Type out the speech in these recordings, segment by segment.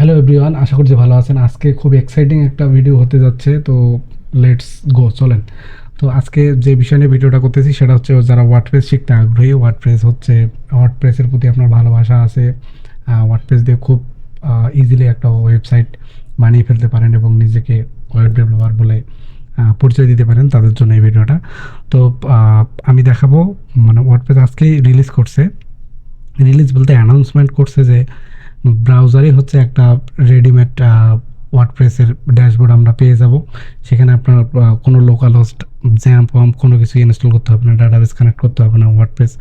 Hello everyone, আশা করছি ভালো আছেন। আজকে খুব এক্সাইটিং একটা ভিডিও হতে যাচ্ছে, তো লেটস গো, চলেন। তো আজকে যে বিষয় নিয়ে ভিডিওটা করতেছি সেটা হচ্ছে যারা ওয়ার্ডপ্রেস শিখতে আগ্রহী, ওয়ার্ডপ্রেসের প্রতি আপনার ভালোবাসা আছে, ওয়ার্ডপ্রেস দিয়ে খুব ইজিলি একটা ওয়েবসাইট বানিয়ে ফেলতে পারেন এবং নিজেকে ওয়েব ডেভেলপার বলে পরিচয় দিতে পারেন, তাদের জন্য এই ভিডিওটা। তো আমি দেখাবো, মানে ওয়ার্ডপ্রেস আজকেই রিলিজ করছে। রিলিজ বলতে অ্যানাউন্সমেন্ট করছে যে ব্রাউজারই হচ্ছে একটা রেডিমেড ওয়ার্ডপ্রেসের ড্যাশবোর্ড আমরা পেয়ে যাব। সেখানে আপনার কোনো লোকাল হোস্ট, জ্যাম্প ওয়াম্প কোনো কিছু ইনস্টল করতে হবে না, ডাটাবেস কানেক্ট করতে হবে না। ওয়ার্ডপ্রেস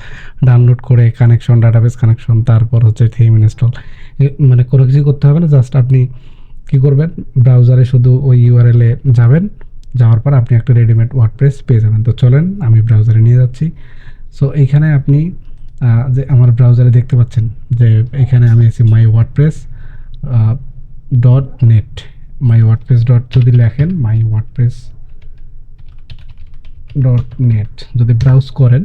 ডাউনলোড করে কানেকশন, ডাটাবেস কানেকশন, তারপর হচ্ছে থিম ইনস্টল, মানে কোনো কিছু করতে হবে না। জাস্ট আপনি কী করবেন, ব্রাউজারে শুধু ওই ইউআরএলে যাবেন, যাওয়ার পর আপনি একটা রেডিমেড ওয়ার্ডপ্রেস পেয়ে যাবেন। তো চলেন, আমি ব্রাউজারে নিয়ে যাচ্ছি। সো এইখানে আপনি যে আমার ব্রাউজারে দেখতে পাচ্ছেন যে এখানে আমি আছি মাই ওয়ার্ডপ্রেস .net। মাই ওয়ার্ডপ্রেস ডট যদি লেখেন, মাই ওয়ার্ডপ্রেস .net যদি ব্রাউজ করেন,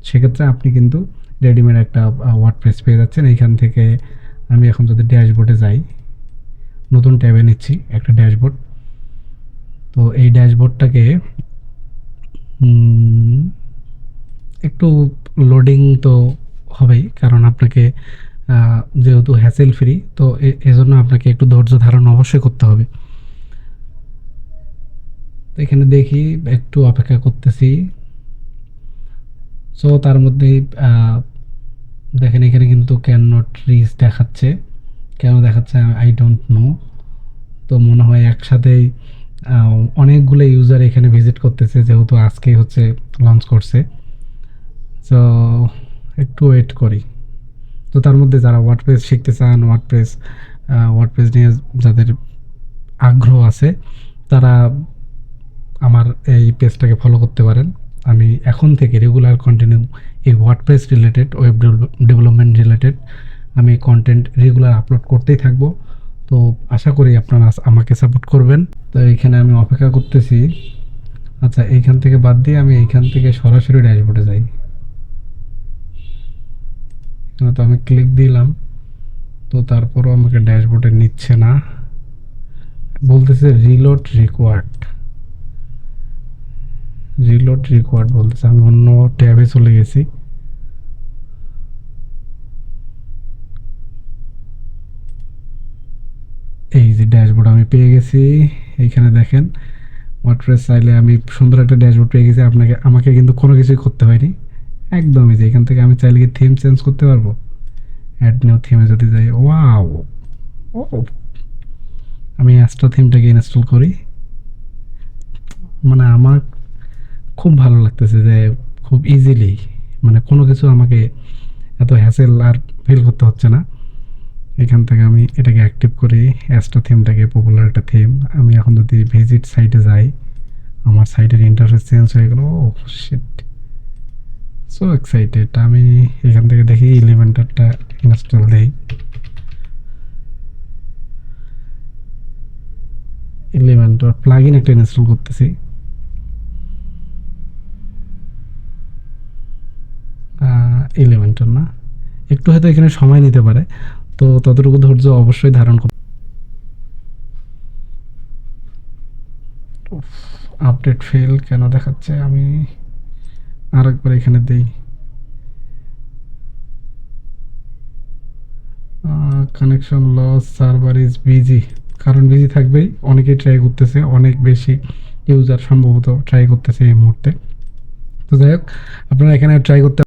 সেক্ষেত্রে আপনি কিন্তু রেডিমেড একটা ওয়ার্ডপ্রেস পেয়ে যাচ্ছেন। এইখান থেকে আমি এখন যদি ড্যাশবোর্ডে যাই, নতুন ট্যাবে নিচ্ছি একটা ড্যাশবোর্ড। তো এই ড্যাশবোর্ডটাকে একটু লোডিং তো হবেই, কারণ আপনাকে যেহেতু হ্যাসেল ফ্রি, তো এজন্য আপনাকে একটু ধৈর্য ধারণ অবশ্যই করতে হবে। তো এখানে দেখি, একটু অপেক্ষা করতেছি। সো তার মধ্যেই দেখেন এখানে কিন্তু ক্যান নট রিচ দেখাচ্ছে। কেন দেখাচ্ছে আই ডোন্ট নো। তো মনে হয় একসাথেই অনেকগুলো ইউজার এখানে ভিজিট করতেছে, যেহেতু আজকেই হচ্ছে লঞ্চ করছে। সো একটু ওয়েট করি। তো তার মধ্যে যারা ওয়ার্ডপ্রেস শিখতে চান, ওয়ার্ডপ্রেস নিয়ে যাদের আগ্রহ আছে, তারা আমার এই পেজটাকে ফলো করতে পারেন। আমি এখন থেকে রেগুলার কন্টিনিউ এই WordPress related, web development related আমি কন্টেন্ট রেগুলার আপলোড করতেই থাকবো। তো আশা করি আপনারা আমাকে সাপোর্ট করবেন। তো এইখানে আমি অপেক্ষা করতেছি। আচ্ছা, এইখান থেকে বাদ দিয়ে আমি এইখান থেকে সরাসরি ড্যাশবোর্ডে যাই। এখানে তো আমি ক্লিক দিলাম, তো তারপরও আমাকে ড্যাশবোর্ডে নিচ্ছে না, বলতেছে রিলোড রিকোয়ার্ড বলতেছে। আমি অন্য ট্যাবে চলে গেছি। এই যে ড্যাশবোর্ড আমি পেয়ে গেছি। এইখানে দেখেন, ওয়ার্ডপ্রেস চাইলে আমি সুন্দর একটা ড্যাশবোর্ড পেয়ে গেছি। আমাকে কিন্তু কোনো কিছুই করতে হয়নি, একদমই। যে এখান থেকে আমি চাইলে কি থিম চেঞ্জ করতে পারবো। অ্যাড নিউ থিমে যদি যাই, ওয়াও, ও, আমি অ্যাস্ট্রা থিমটাকে ইনস্টল করি। মানে আমার খুব ভালো লাগতেছে যে খুব ইজিলি, মানে কোনো কিছু আমাকে এত হ্যাসেল আর ফিল করতে হচ্ছে না। এখান থেকে আমি এটাকে অ্যাক্টিভ করি, অ্যাস্ট্রা থিমটাকে, পপুলার একটা থিম। আমি এখন যদি ভিজিট সাইটে যাই, আমার সাইটের ইন্টারফেস চেঞ্জ হয়ে গেল। ও শিট, সো এক্সাইটেড। আমি এখান থেকে দেখি ইলিমেন্টারটা ইনস্টল দেই। ইলিমেন্টার প্লাগইন একটা ইনস্টল করতেছি। এলিমেন্টার না, একটু হয়তো এখানে সময় নিতে পারে, তো ততটুকু ধৈর্য অবশ্যই ধারণ করতে। আপডেট ফেল কেন দেখাচ্ছে, আমি আরেকবার এখানে দেই। Connection loss, server is busy. কারণ বিজি থাকবেই, অনেকেই ট্রাই করতেছে, অনেক বেশি ইউজার সম্ভবত ট্রাই করতেছে এই মুহূর্তে। তো যাই হোক, আপনারা এখানে ট্রাই করতে